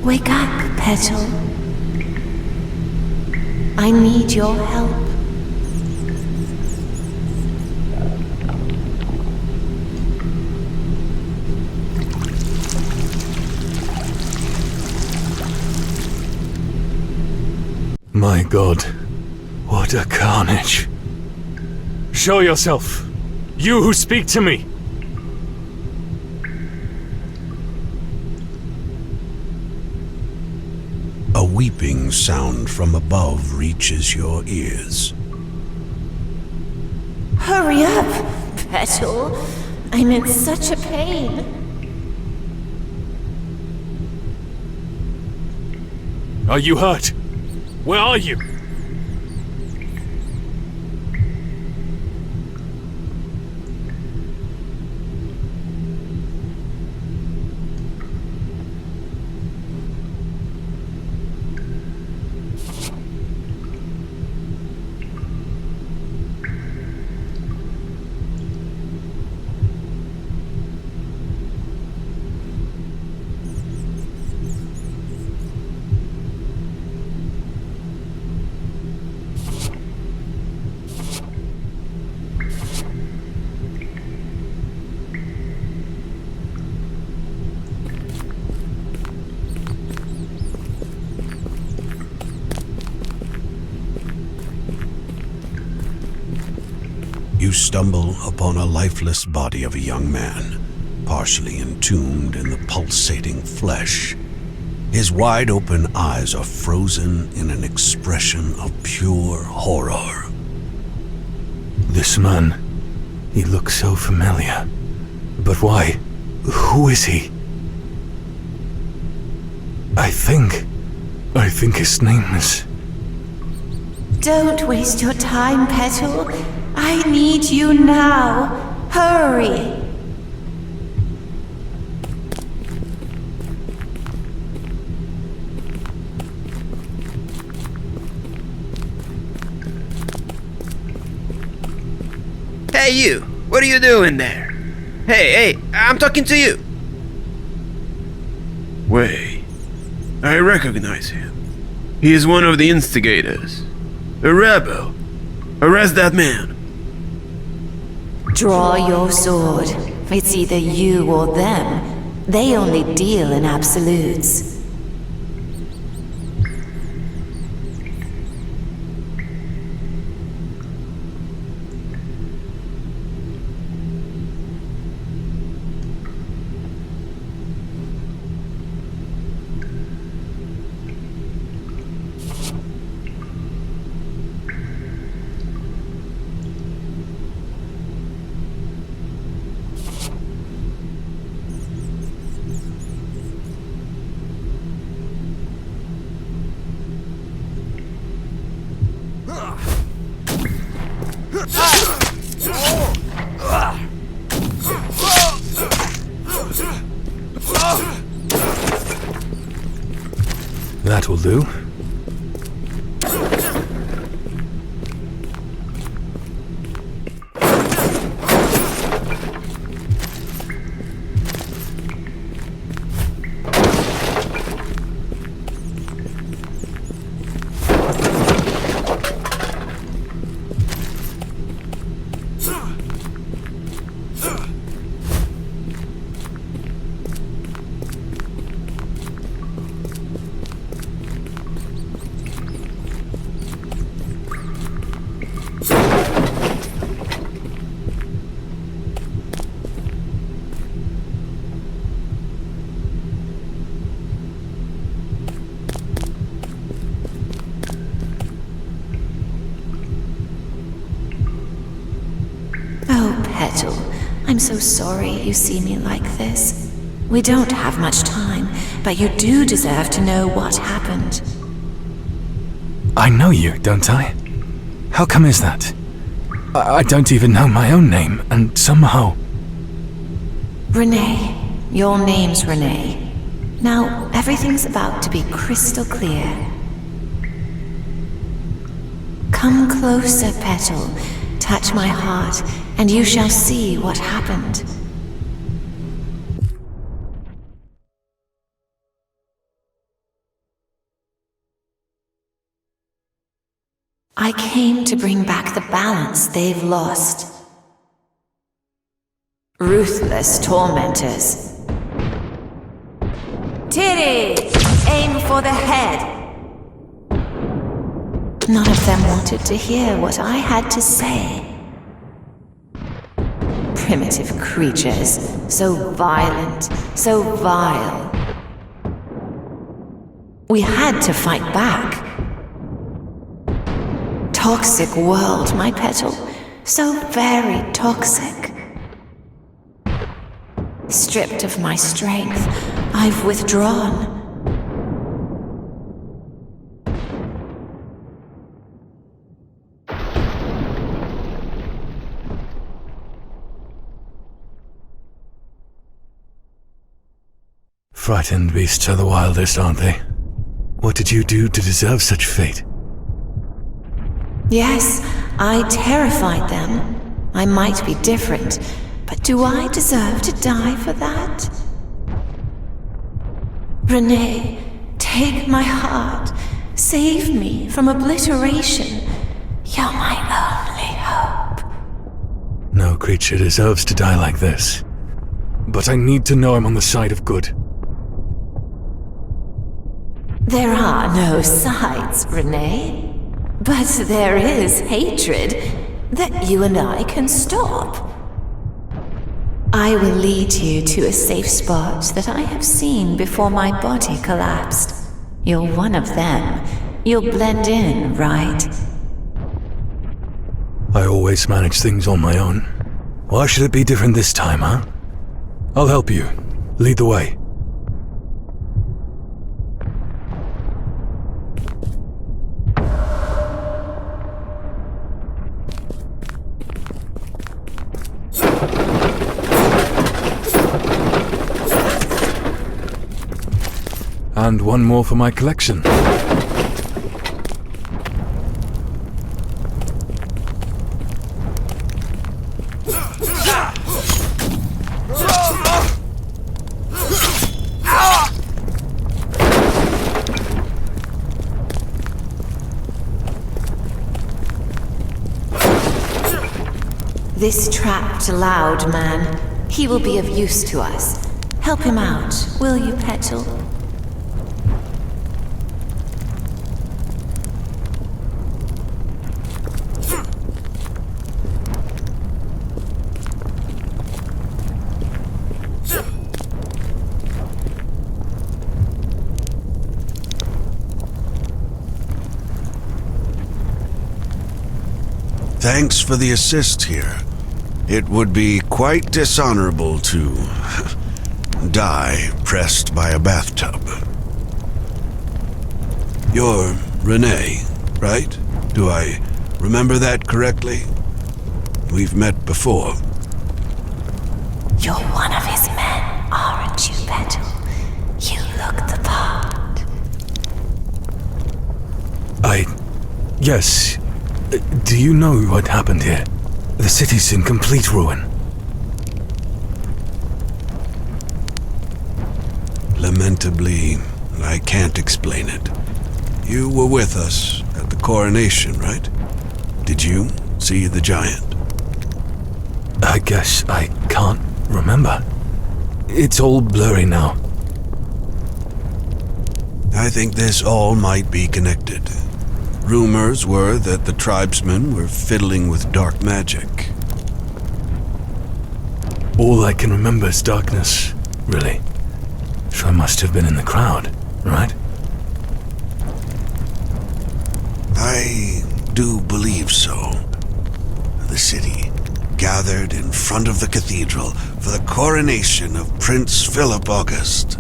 Wake up, Petal. I need your help. My God, what a carnage. Show yourself, you who speak to me. A weeping sound from above reaches your ears. Hurry up, Petal. I'm in such a pain. Are you hurt? Where are you? You stumble upon a lifeless body of a young man, partially entombed in the pulsating flesh. His wide-open eyes are frozen in an expression of pure horror. This man, he looks so familiar. But why? Who is he? I think his name is... Don't waste your time, Petal. I need you now. Hurry. Hey you, what are you doing there? Hey, I'm talking to you. Wait, I recognize him. He is one of the instigators. A rebel. Arrest that man. Draw your sword. It's either you or them. They only deal in absolutes. That will do. Petal, I'm so sorry you see me like this. We don't have much time, but you do deserve to know what happened. I know you, don't I? How come is that? I don't even know my own name, and somehow... Renee. Your name's Renee. Now, everything's about to be crystal clear. Come closer, Petal. Touch my heart, and you shall see what happened. I came to bring back the balance they've lost. Ruthless tormentors. Tiri! Aim for the head! None of them wanted to hear what I had to say. Primitive creatures, so violent, so vile. We had to fight back. Toxic world, my petal, so very toxic. Stripped of my strength, I've withdrawn. Frightened beasts are the wildest, aren't they? What did you do to deserve such fate? Yes, I terrified them. I might be different, but do I deserve to die for that? Renee, take my heart. Save me from obliteration. You're my only hope. No creature deserves to die like this. But I need to know I'm on the side of good. There are no sides, Renee. But there is hatred that you and I can stop. I will lead you to a safe spot that I have seen before my body collapsed. You're one of them. You'll blend in, right? I always manage things on my own. Why should it be different this time, huh? I'll help you. Lead the way. And one more for my collection. This trapped loud man, he will be of use to us. Help him out, will you, Petal? Thanks for the assist here. It would be quite dishonorable to die pressed by a bathtub. You're Renee, right? Do I remember that correctly? We've met before. You're one of his men, aren't you, Petal? You look the part. Yes. Do you know what happened here? The city's in complete ruin. Lamentably, I can't explain it. You were with us at the coronation, right? Did you see the giant? I guess I can't remember. It's all blurry now. I think this all might be connected. Rumors were that the tribesmen were fiddling with dark magic. All I can remember is darkness, really. So I must have been in the crowd, right? I do believe so. The city gathered in front of the cathedral for the coronation of Prince Philip August.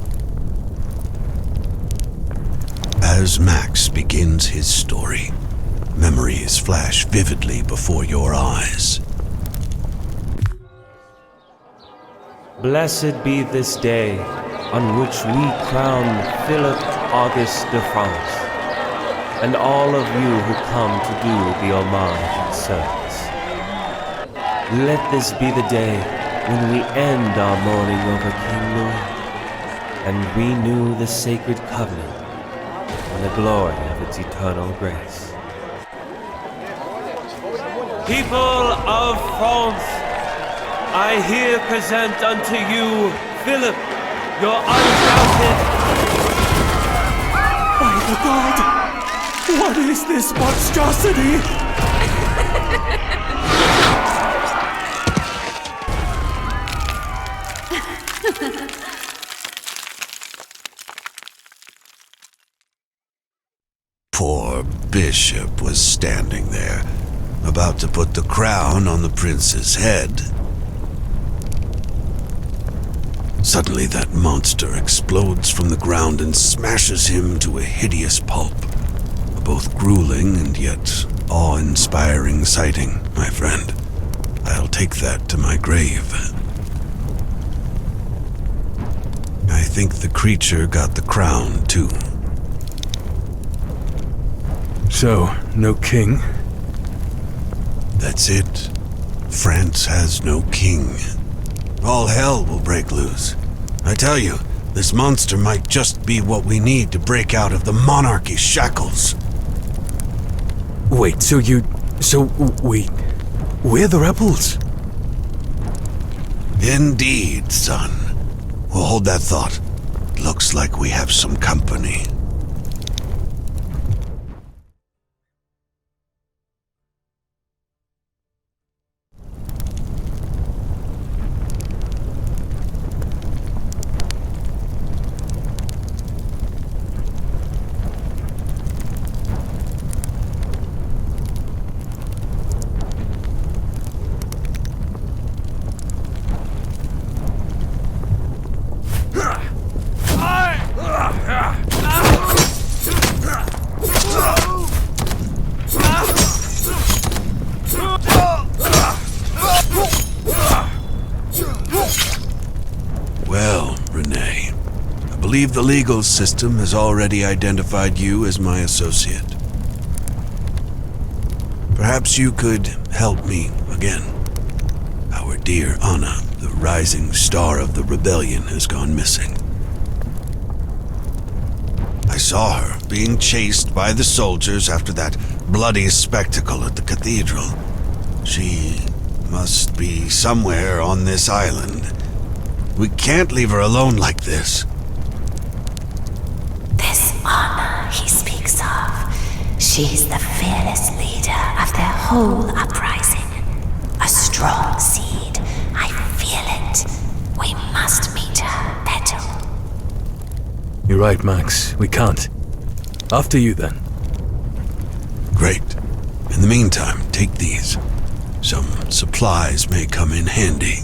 As Max begins his story, memories flash vividly before your eyes. Blessed be this day on which we crown Philip Auguste de France, and all of you who come to do the homage and service. Let this be the day when we end our mourning over King Louis and renew the sacred covenant and the glory of its eternal grace. People of France, I here present unto you Philip, your undoubted... By the god! What is this monstrosity? Poor Bishop was standing there, about to put the crown on the prince's head. Suddenly that monster explodes from the ground and smashes him to a hideous pulp. A both grueling and yet awe-inspiring sighting, my friend. I'll take that to my grave. I think the creature got the crown, too. So, no king? That's it. France has no king. All hell will break loose. I tell you, this monster might just be what we need to break out of the monarchy's shackles. Wait, we're the rebels? Indeed, son. We'll hold that thought. Looks like we have some company. Well, Renee, I believe the legal system has already identified you as my associate. Perhaps you could help me again. Our dear Anna, the rising star of the rebellion, has gone missing. I saw her being chased by the soldiers after that bloody spectacle at the cathedral. She must be somewhere on this island. We can't leave her alone like this. This honor he speaks of, she's the fearless leader of their whole uprising. A strong seed, I feel it. We must meet her, Petal. You're right, Max. We can't. After you, then. Great. In the meantime, take these. Some supplies may come in handy.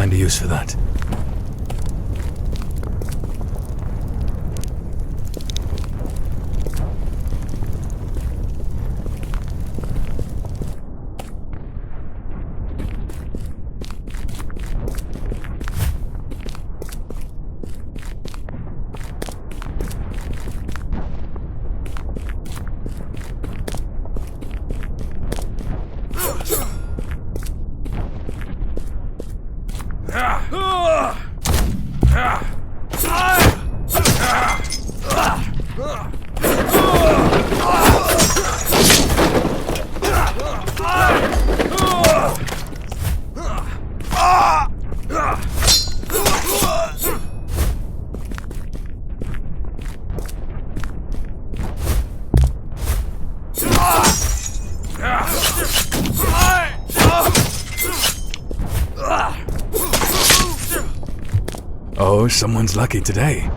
find a use for that. Oh, someone's lucky today.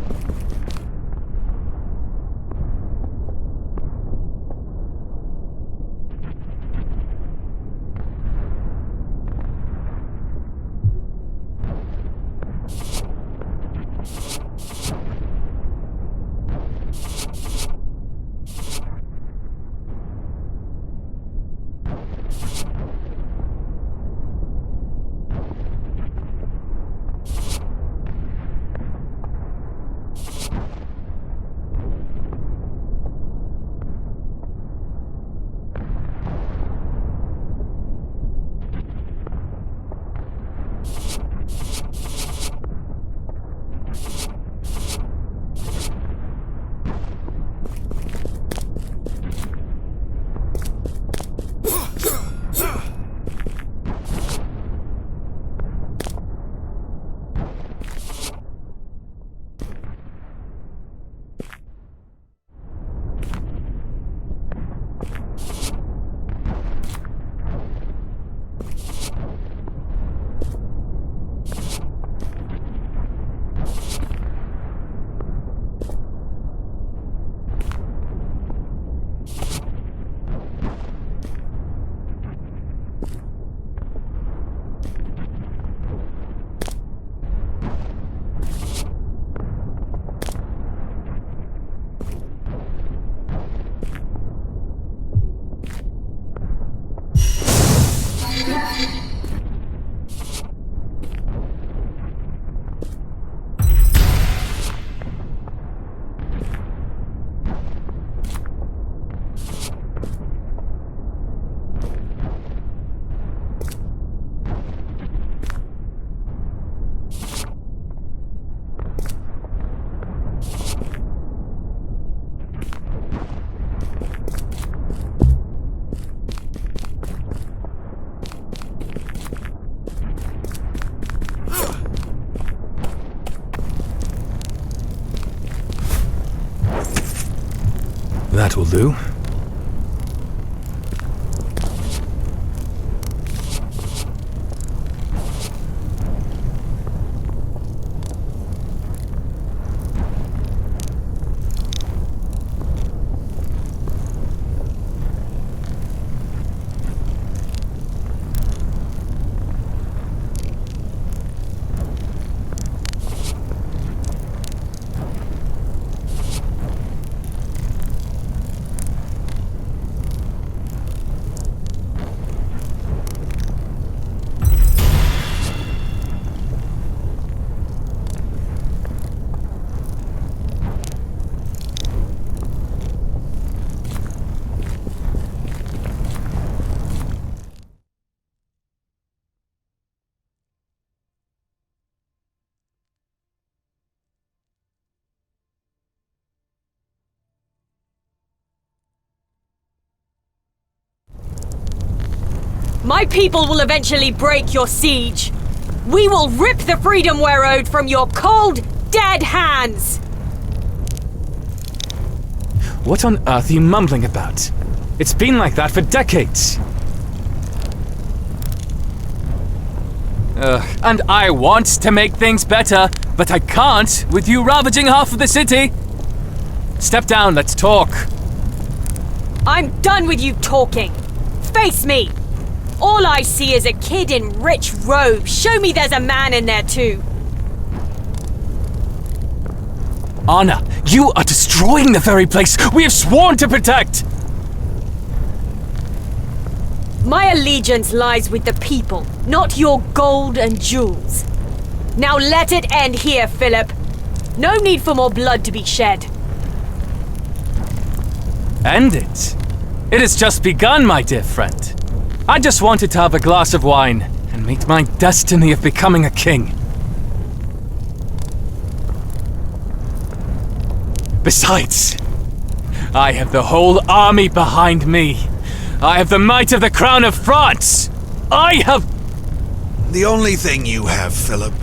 That will do. My people will eventually break your siege. We will rip the freedom we're owed from your cold, dead hands! What on earth are you mumbling about? It's been like that for decades. And I want to make things better, but I can't with you ravaging half of the city. Step down, let's talk. I'm done with you talking. Face me! All I see is a kid in rich robes. Show me there's a man in there too. Anna, you are destroying the very place we have sworn to protect! My allegiance lies with the people, not your gold and jewels. Now let it end here, Philip. No need for more blood to be shed. End it? It has just begun, my dear friend. I just wanted to have a glass of wine and meet my destiny of becoming a king. Besides, I have the whole army behind me. I have the might of the crown of France. I have... The only thing you have, Philip,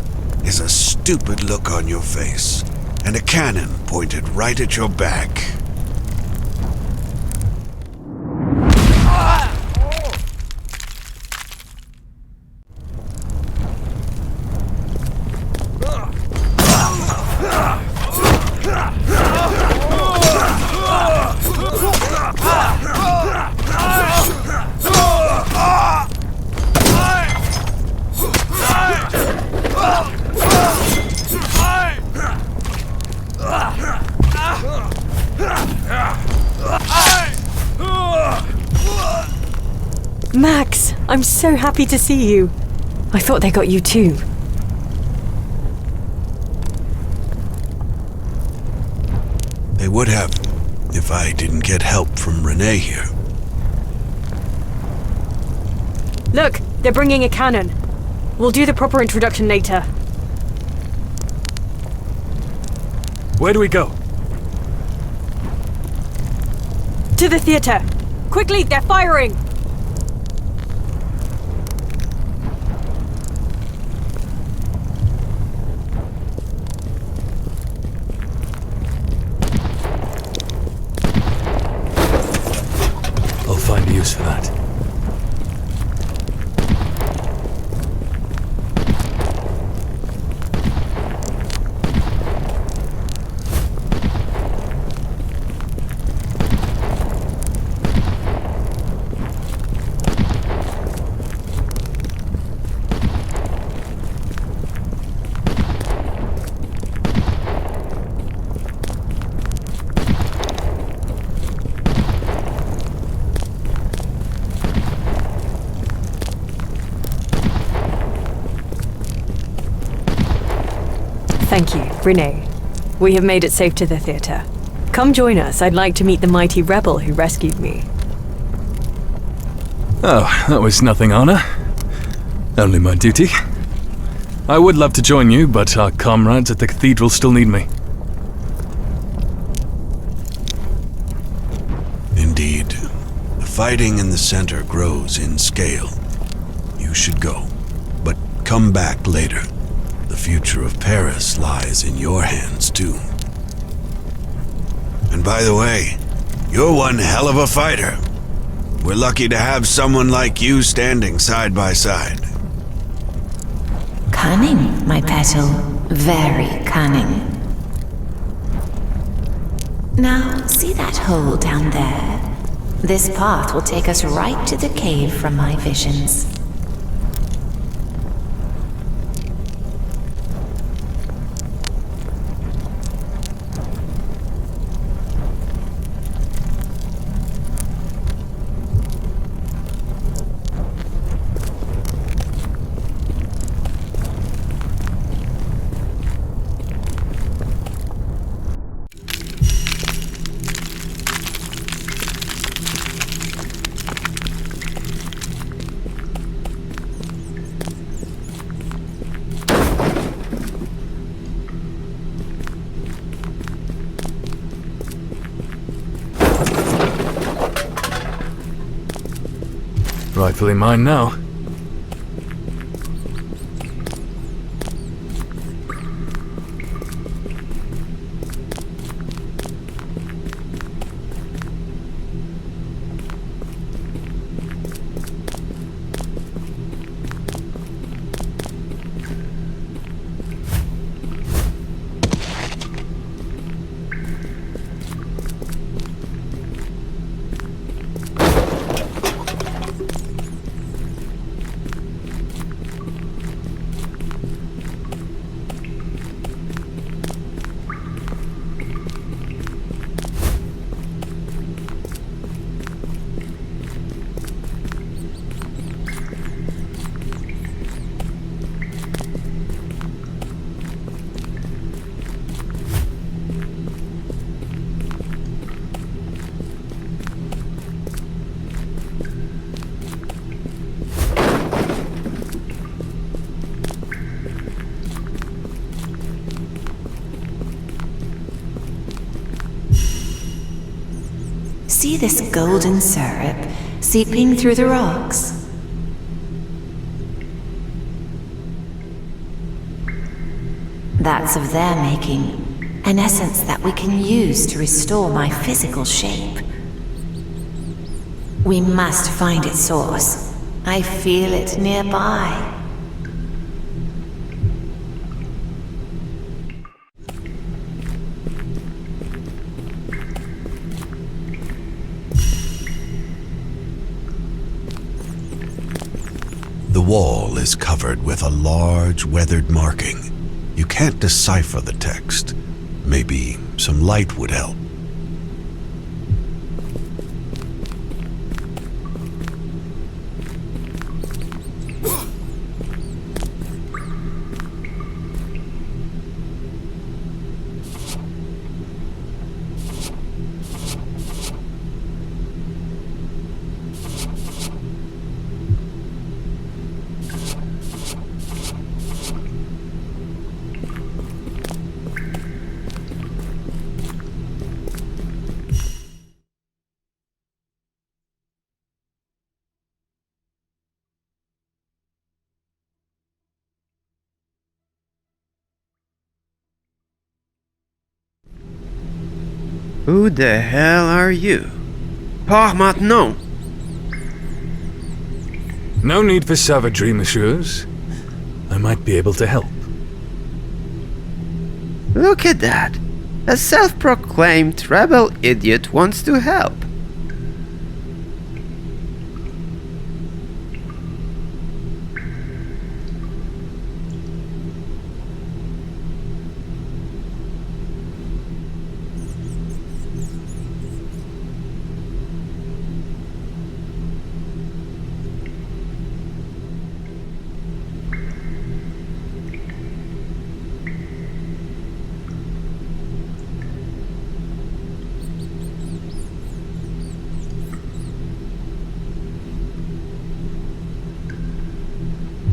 is a stupid look on your face and a cannon pointed right at your back. Max, I'm so happy to see you. I thought they got you too. They would have, if I didn't get help from Renee here. Look, they're bringing a cannon. We'll do the proper introduction later. Where do we go? To the theater. Quickly, they're firing. I'll find a use for that. Thank you, Renee. We have made it safe to the theater. Come join us. I'd like to meet the mighty rebel who rescued me. Oh, that was nothing, Anna. Only my duty. I would love to join you, but our comrades at the cathedral still need me. Indeed. The fighting in the center grows in scale. You should go, but come back later. The future of Paris lies in your hands, too. And by the way, you're one hell of a fighter. We're lucky to have someone like you standing side by side. Cunning, my petal. Very cunning. Now, see that hole down there? This path will take us right to the cave from my visions. Rightfully mine now. see this golden syrup seeping through the rocks? That's of their making, an essence that we can use to restore my physical shape. We must find its source. I feel it nearby. The wall is covered with a large, weathered marking. You can't decipher the text. Maybe some light would help. Who the hell are you? Pars maintenant! No need for savagery, messieurs. I might be able to help. Look at that! A self-proclaimed rebel idiot wants to help.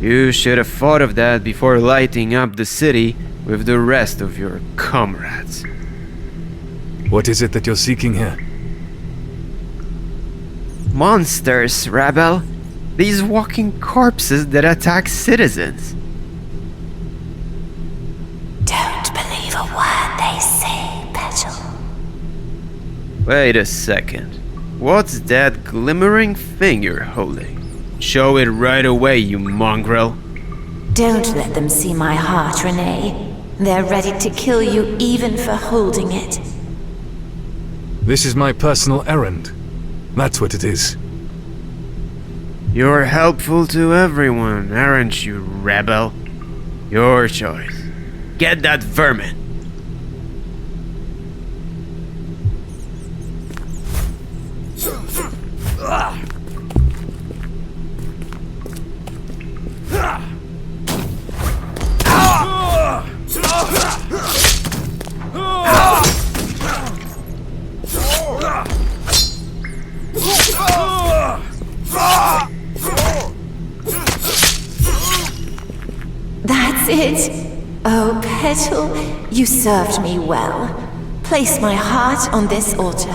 You should have thought of that before lighting up the city with the rest of your comrades. What is it that you're seeking here? Monsters, rebel. These walking corpses that attack citizens. Don't believe a word they say, Petal. Wait a second. What's that glimmering thing you're holding? Show it right away, you mongrel. Don't let them see my heart, Renee. They're ready to kill you even for holding it. This is my personal errand. That's what it is. You're helpful to everyone, aren't you, rebel? Your choice. Get that vermin. That's it. Oh, Petal, you served me well. Place my heart on this altar.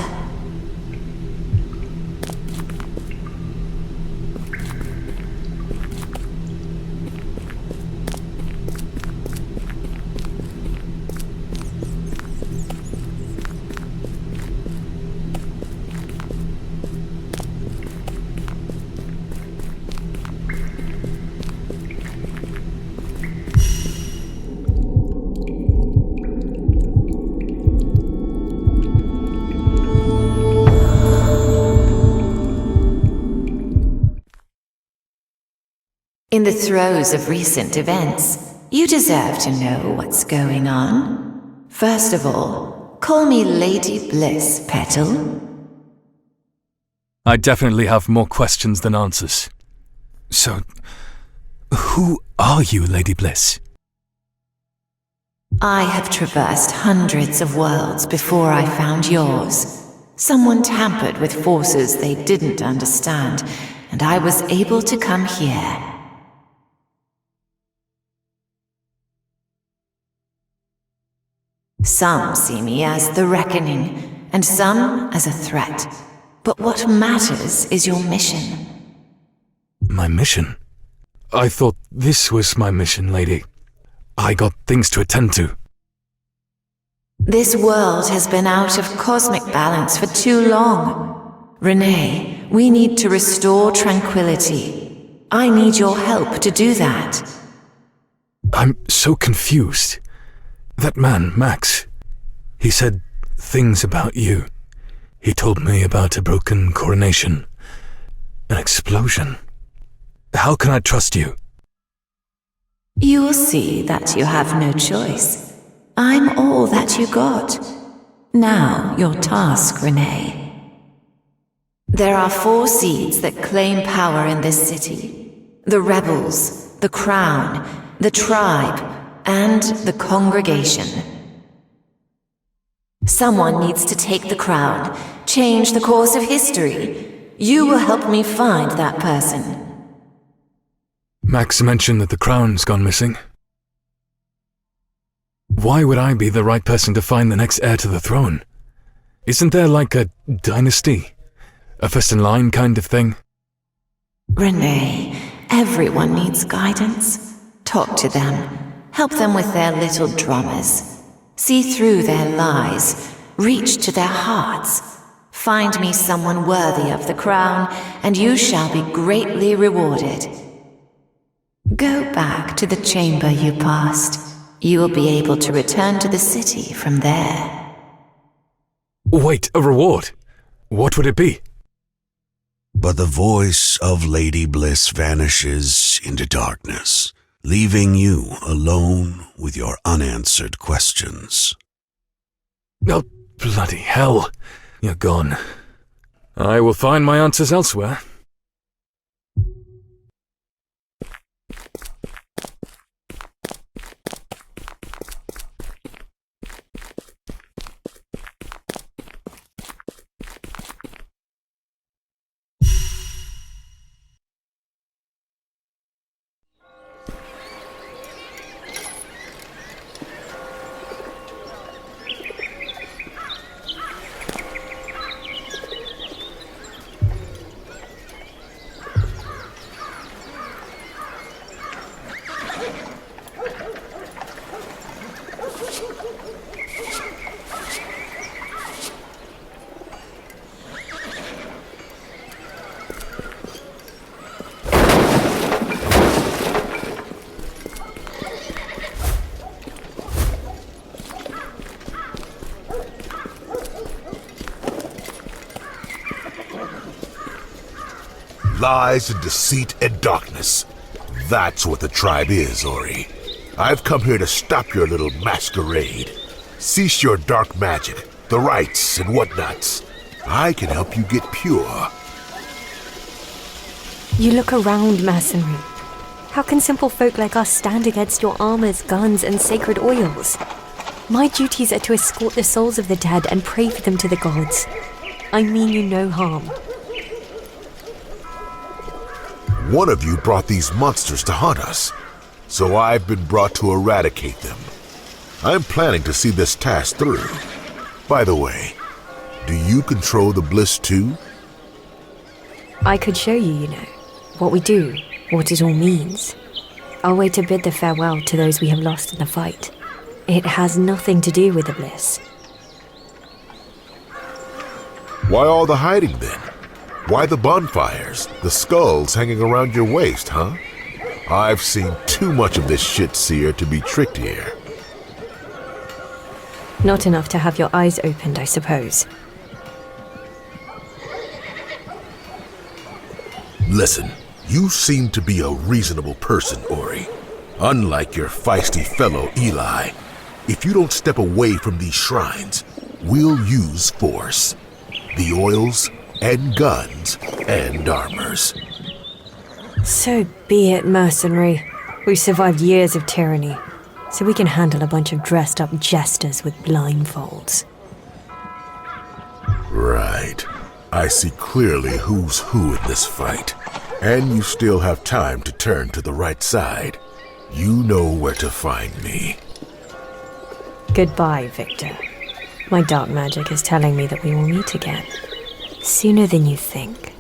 In the throes of recent events, you deserve to know what's going on. First of all, call me Lady Bliss, Petal. I definitely have more questions than answers. So, who are you, Lady Bliss? I have traversed hundreds of worlds before I found yours. Someone tampered with forces they didn't understand, and I was able to come here. Some see me as the reckoning, and some as a threat. But what matters is your mission. My mission? I thought this was my mission, lady. I got things to attend to. This world has been out of cosmic balance for too long. Renee, we need to restore tranquility. I need your help to do that. I'm so confused. That man, Max, he said things about you. He told me about a broken coronation, an explosion. How can I trust you? You will see that you have no choice. I'm all that you got. Now, your task, Renee. There are 4 seeds that claim power in this city. The rebels, the crown, the tribe, and the congregation. Someone needs to take the crown, change the course of history. You will help me find that person. Max mentioned that the crown's gone missing. Why would I be the right person to find the next heir to the throne? Isn't there like a dynasty? A first in line kind of thing? Renee, everyone needs guidance. Talk to them. Help them with their little dramas. See through their lies. Reach to their hearts. Find me someone worthy of the crown, and you shall be greatly rewarded. Go back to the chamber you passed. You will be able to return to the city from there. Wait, a reward? What would it be? But the voice of Lady Bliss vanishes into darkness, leaving you alone with your unanswered questions. Oh, bloody hell. You're gone. I will find my answers elsewhere. Lies and deceit and darkness. That's what the tribe is, Ori. I've come here to stop your little masquerade. Cease your dark magic, the rites and whatnots. I can help you get pure. You look around, mercenary. How can simple folk like us stand against your armors, guns, and sacred oils? My duties are to escort the souls of the dead and pray for them to the gods. I mean you no harm. One of you brought these monsters to hunt us, so I've been brought to eradicate them. I'm planning to see this task through. By the way, do you control the Bliss too? I could show you, you know, what we do, what it all means. I'll wait to bid the farewell to those we have lost in the fight. It has nothing to do with the Bliss. Why all the hiding then? Why the bonfires, the skulls hanging around your waist, huh? I've seen too much of this shit, Seer, to be tricked here. Not enough to have your eyes opened, I suppose. Listen, you seem to be a reasonable person, Ori. Unlike your feisty fellow, Eli. If you don't step away from these shrines, we'll use force. The oils, and guns, and armors. So be it, mercenary. We've survived years of tyranny, so we can handle a bunch of dressed-up jesters with blindfolds. Right. I see clearly who's who in this fight. And you still have time to turn to the right side. You know where to find me. Goodbye, Victor. My dark magic is telling me that we will meet again. Sooner than you think.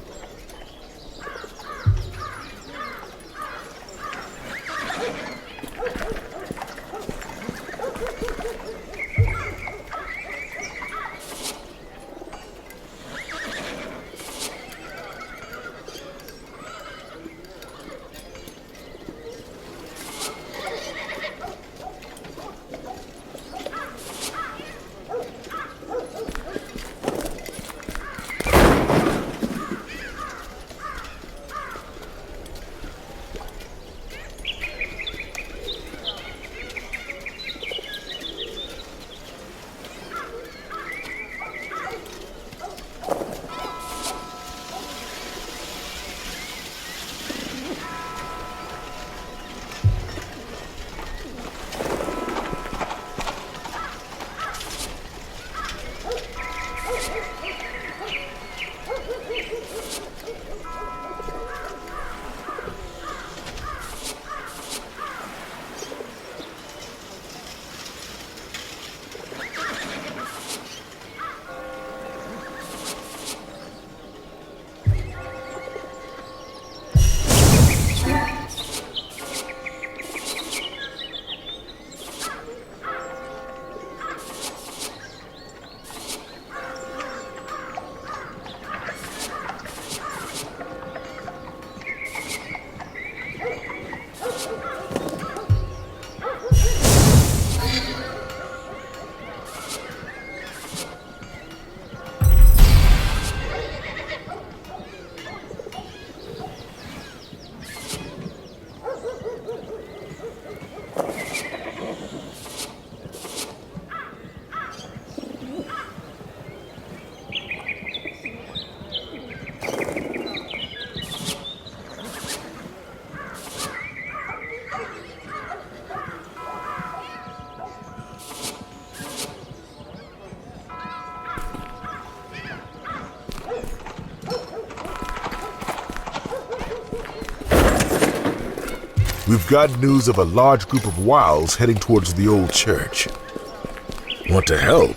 We've got news of a large group of wilds heading towards the old church. Want to help?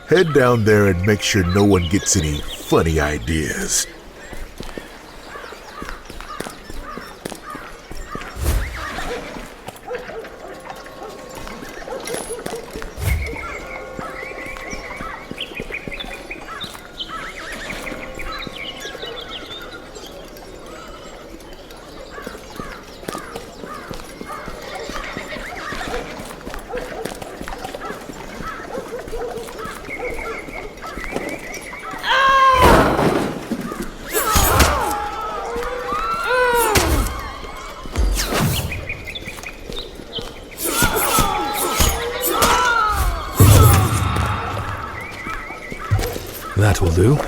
Head down there and make sure no one gets any funny ideas. That will do.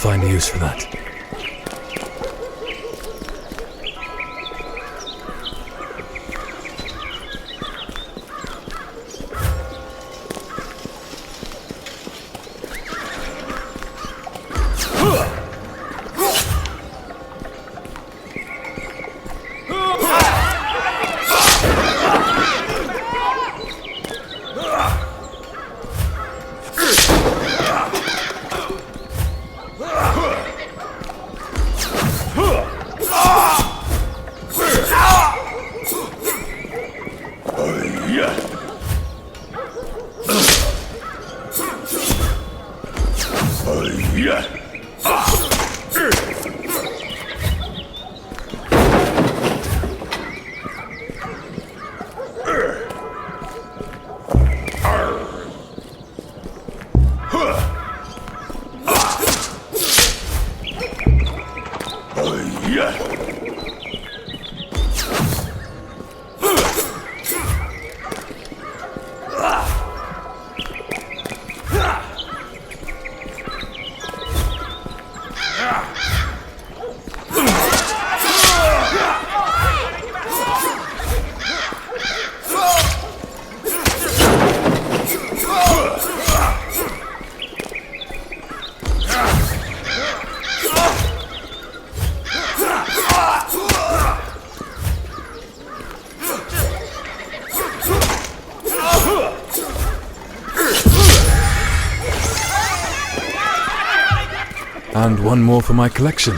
Find a use for that. And one more for my collection.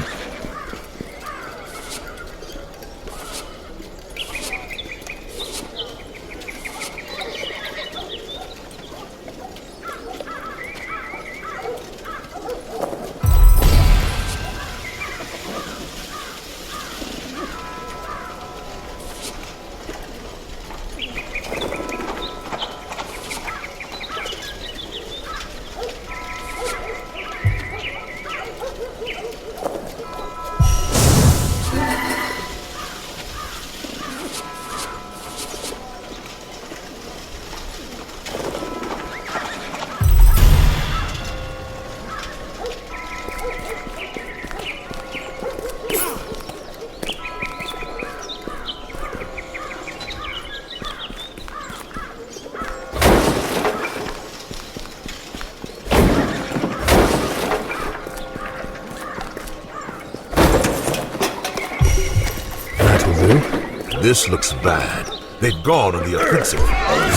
This looks bad. They've gone on the offensive.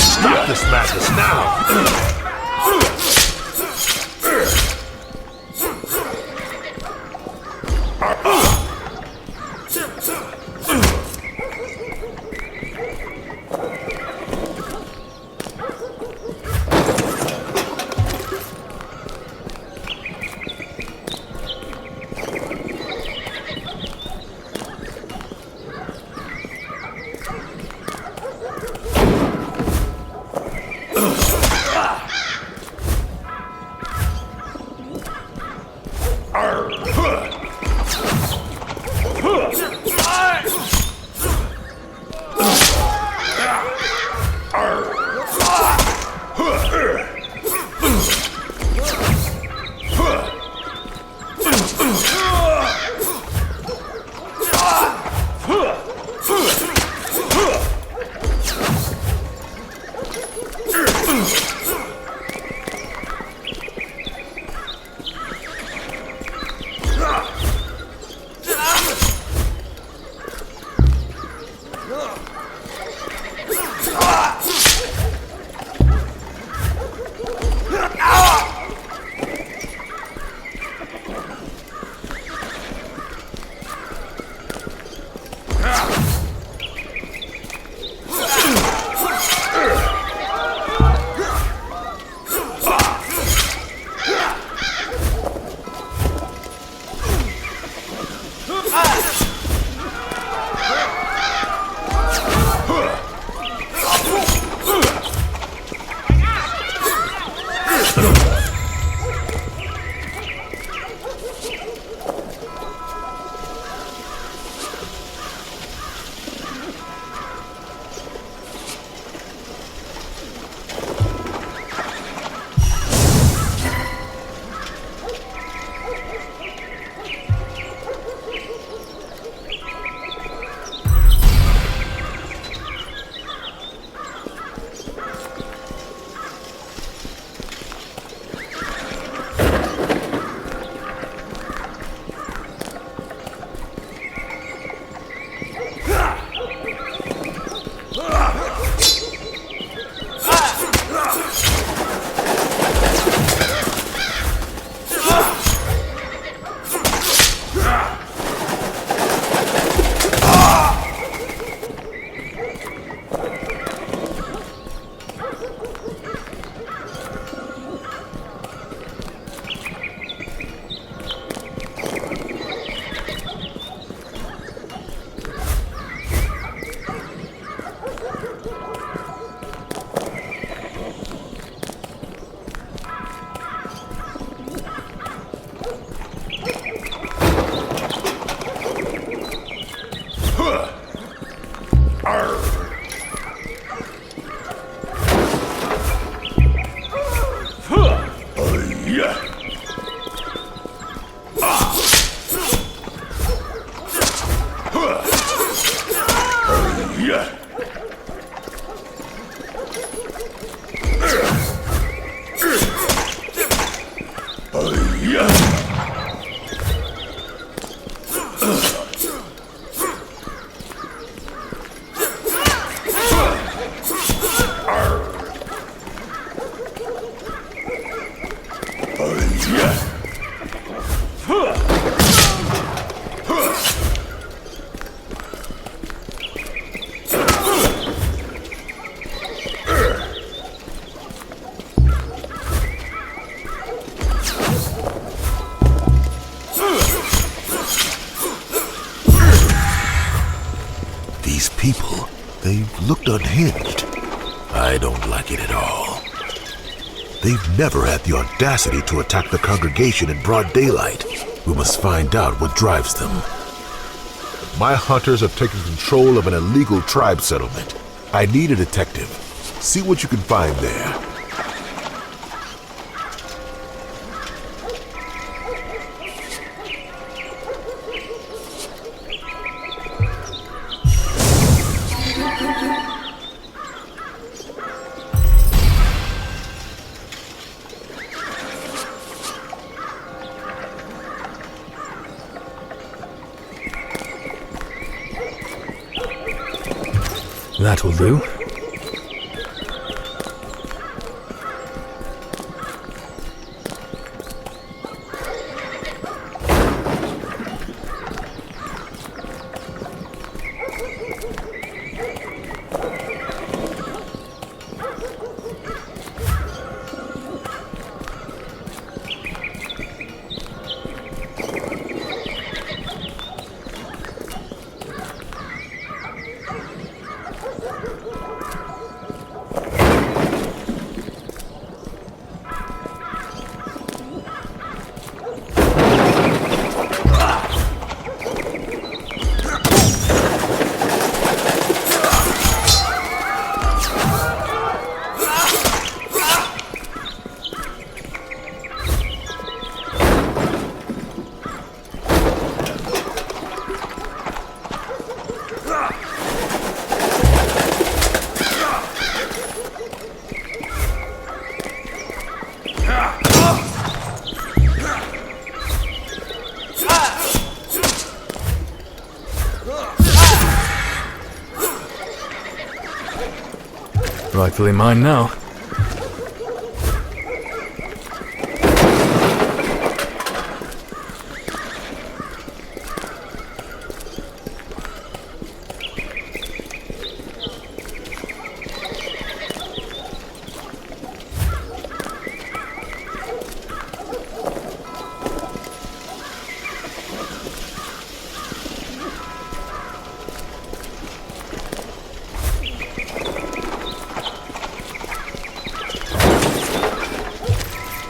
Stop this madness now! people. They've looked unhinged. I don't like it at all. They've never had the audacity to attack the congregation in broad daylight. We must find out what drives them. My hunters have taken control of an illegal tribe settlement. I need a detective. See what you can find there. That will do. Rightfully mine now.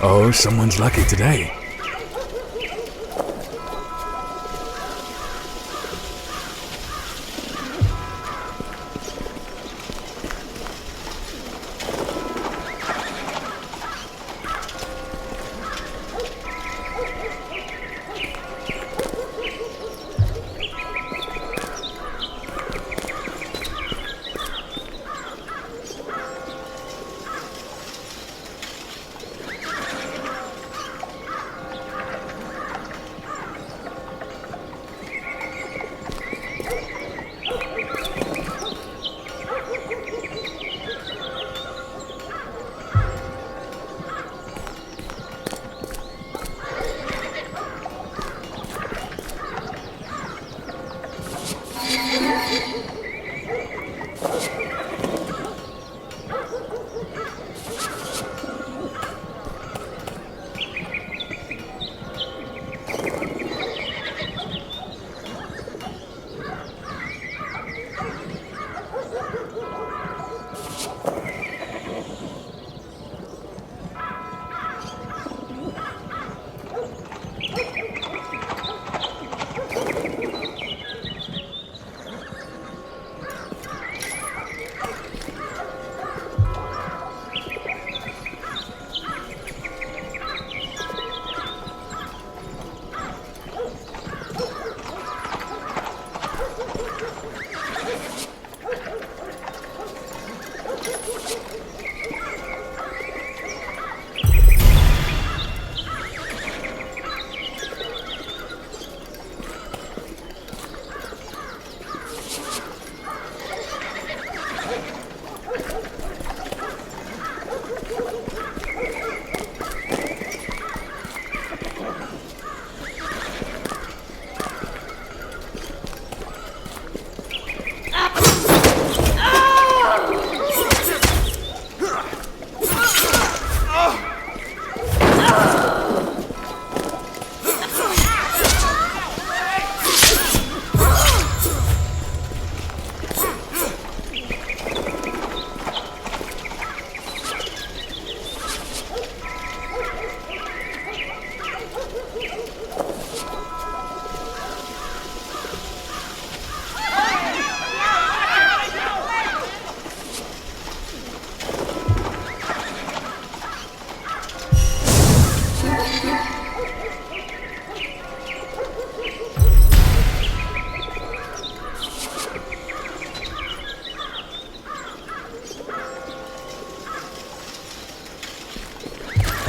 Oh, someone's lucky today.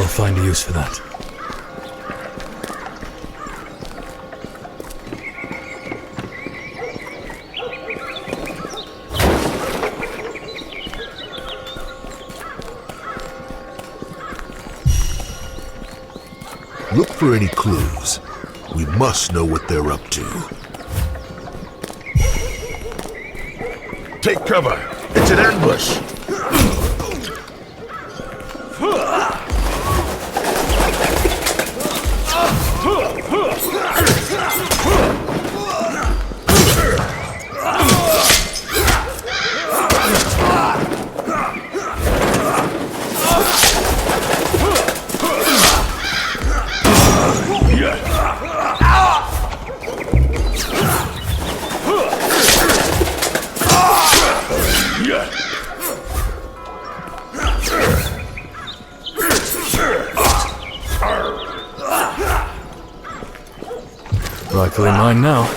I'll find a use for that. Look for any clues. We must know what they're up to. Take cover! It's an ambush! Rightfully mine now.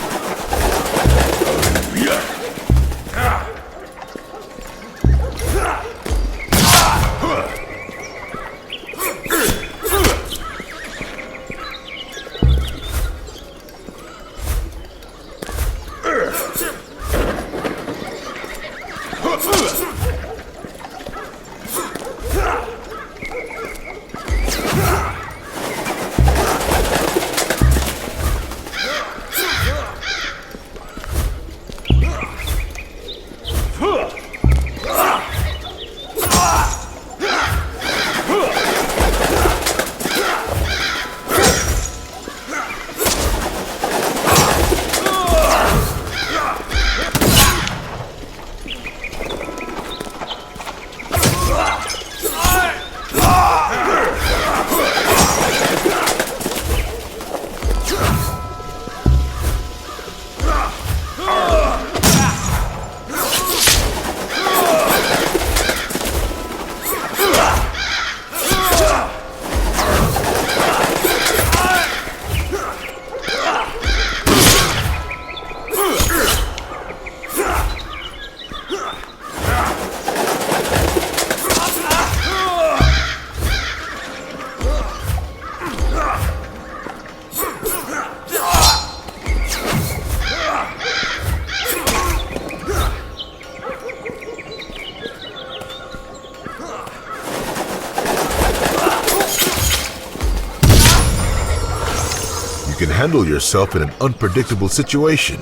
You can handle yourself in an unpredictable situation.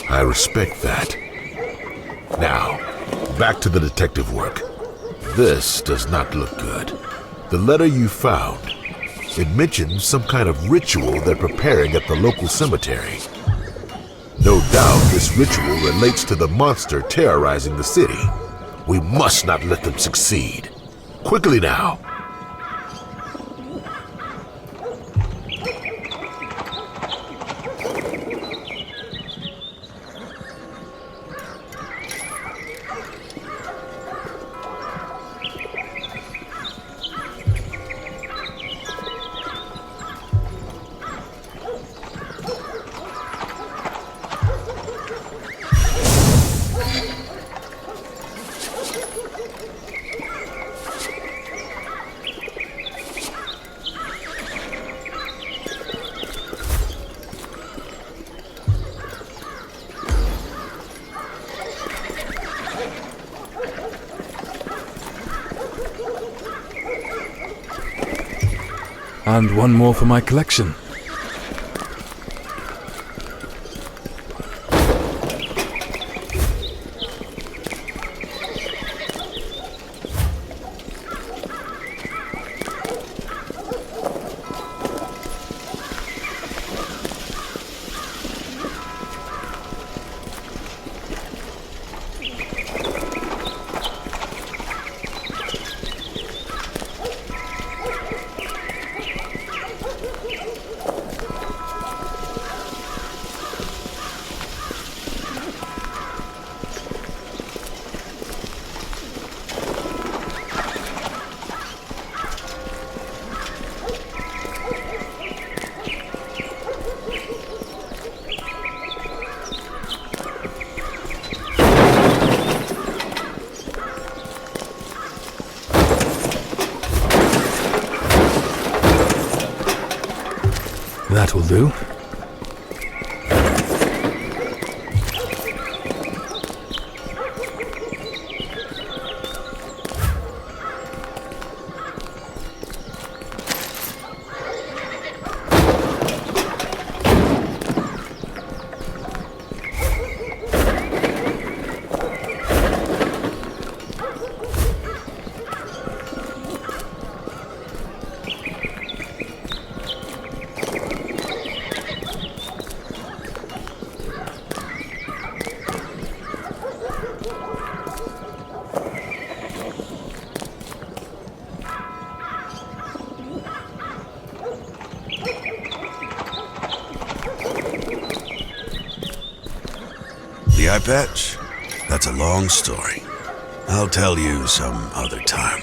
I respect that. Now, back to the detective work. This does not look good. The letter you found, it mentions some kind of ritual they're preparing at the local cemetery. No doubt this ritual relates to the monster terrorizing the city. We must not let them succeed. Quickly now! And one more for my collection. That will do. The eye patch? That's a long story. I'll tell you some other time.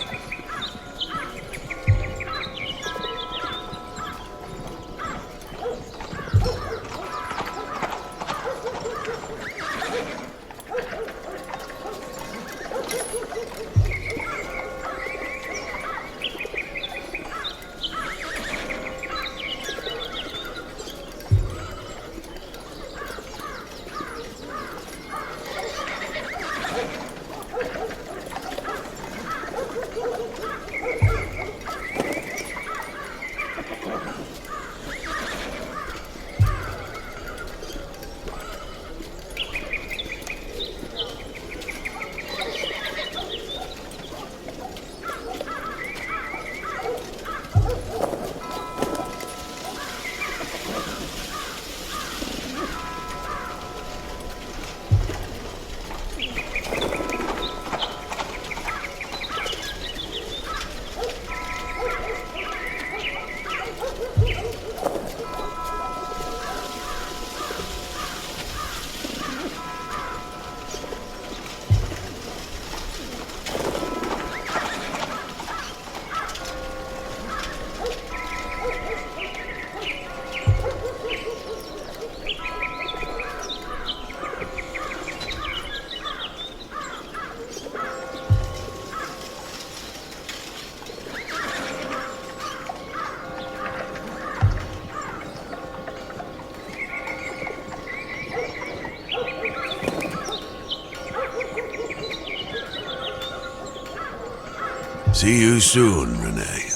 See you soon, Renee.